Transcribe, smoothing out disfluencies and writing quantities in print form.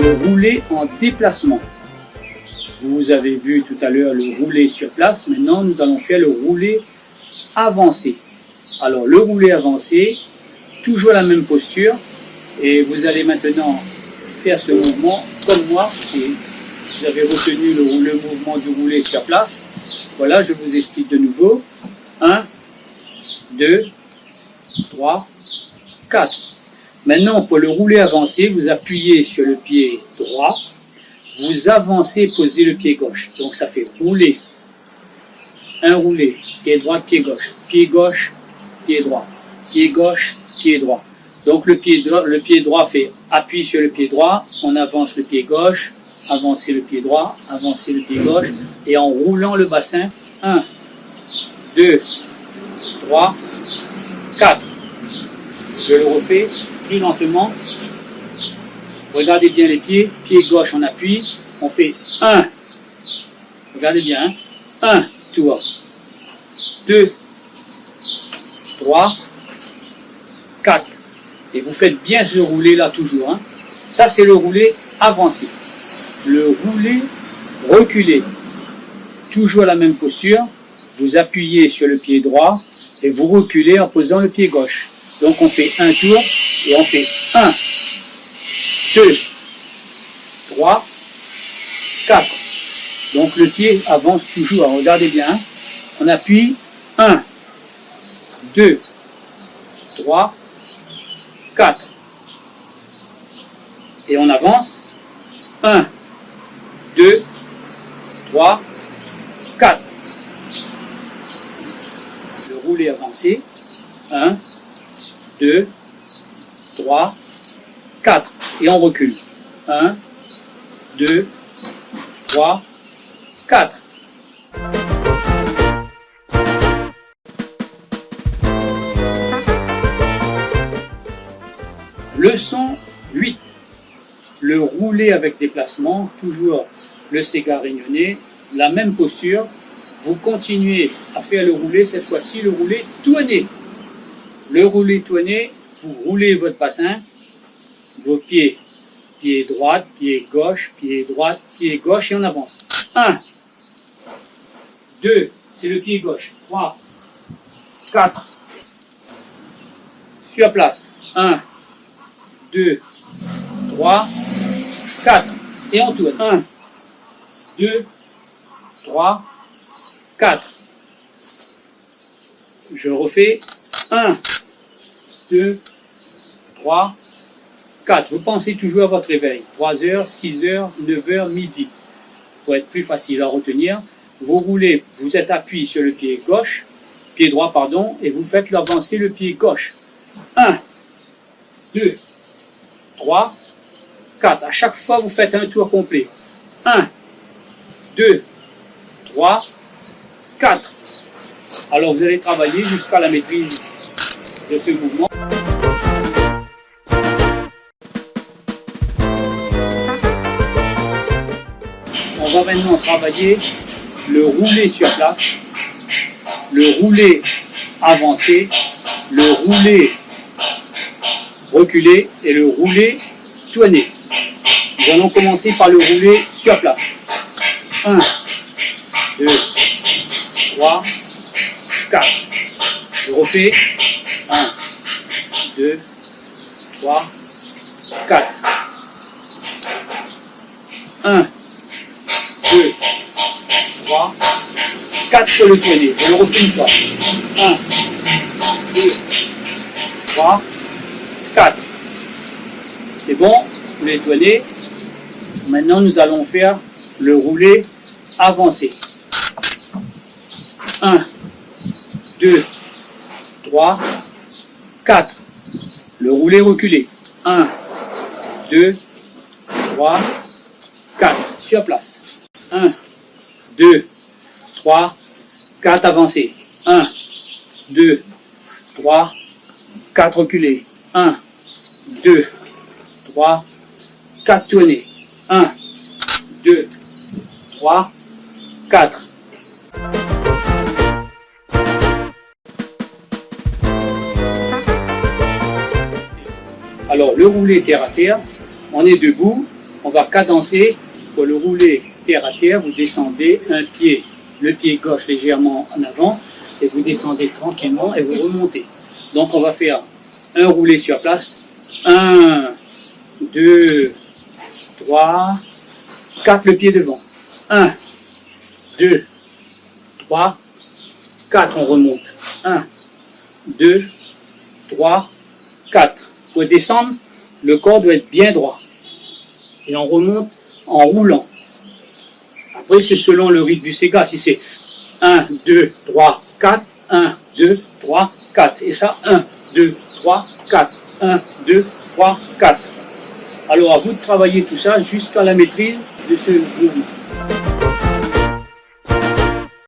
le roulé en déplacement. Vous avez vu tout à l'heure le roulé sur place. Maintenant, nous allons faire le roulé avancé. Alors, le roulé avancé, toujours la même posture. Et vous allez maintenant faire ce mouvement comme moi. Et vous avez retenu le mouvement du roulé sur place. Voilà, je vous explique de nouveau. 1, 2, 3, 4. Maintenant, pour le roulé avancé, vous appuyez sur le pied droit. Vous avancez, posez le pied gauche. Donc, ça fait rouler. Un roulé. Pied droit, pied gauche. Pied gauche, pied droit. Pied gauche, pied droit. Donc, le pied droit fait appui sur le pied droit. On avance le pied gauche. Avancez le pied droit. Avancez le pied gauche. Et en roulant le bassin. 1, 2, 3, 4. Je le refais plus lentement. Regardez bien les pieds. Pied gauche, on appuie. On fait 1. Regardez bien. 1 tour. 2, 3, 4. Et vous faites bien ce roulé là toujours. Hein. Ça, c'est le roulé avancé. Le roulé reculé. Toujours la même posture. Vous appuyez sur le pied droit et vous reculez en posant le pied gauche. Donc on fait un tour et on fait 1, 2, 3, 4. Donc le pied avance toujours. Alors, regardez bien. On appuie 1, 2, 3, 4. Et on avance 1, 2, 3, 4. Le roulé avancé. 1, 2, 3, 4. Et on recule. 1, 2, 3, 4. Leçon 8. Le roulé avec déplacement, toujours le Sega réunionnais, la même posture. Vous continuez à faire le roulé, cette fois-ci le roulé tourné. Le roulé tourné, vous roulez votre bassin, vos pieds, pied droit, pied gauche, pied droite, pied gauche et on avance. 1, 2, c'est le pied gauche, 3, 4, sur place, 1, 2, 3, 4, et on tourne. 1, 2, 3, 4. Je refais. 1, 2, 3, 4. Vous pensez toujours à votre réveil. 3 heures, 6 heures, 9 heures, midi. Pour être plus facile à retenir, vous roulez, vous êtes appuyé sur le pied gauche, pied droit, pardon, et vous faites avancer le pied gauche. 1, 2, 3, 4. À chaque fois, vous faites un tour complet. 1, 2, 3, 4. Alors, vous allez travailler jusqu'à la maîtrise de ce mouvement. On va maintenant travailler le roulé sur place, le roulé avancé, le roulé reculé et le roulé tourné. Nous allons commencer par le roulé sur place. 1, 2, 3, 4. Je refais. 1, 2, 3, 4. 1, 2, 3, 4 pour le tourner. Je le refais une fois. 1, 2, 3, 4. C'est bon, vous les tournez. Maintenant, nous allons faire le roulé avancé. 1, 2, 3, 4. Le roulé reculé. 1, 2, 3, 4. Sur place. 1, 2, 3, 4 avancés. 1, 2, 3, 4 reculés. 1, 2, 3, 4 tournés. 1, 2, 3, 4. Alors, le roulé terre à terre, on est debout, On va cadencer. Pour le rouler terre à terre, vous descendez un pied, le pied gauche légèrement en avant, et vous descendez tranquillement et vous remontez. Donc on va faire un roulé sur place. 1, 2, 3, 4, le pied devant. 1, 2, 3, 4, on remonte. 1, 2, 3, 4. Pour descendre, le corps doit être bien droit. Et on remonte en roulant. Après, c'est selon le rythme du Sega. Si c'est 1, 2, 3, 4, 1, 2, 3, 4. Et ça, 1, 2, 3, 4. 1, 2, 3, 4. Alors, à vous de travailler tout ça jusqu'à la maîtrise de ce mouvement.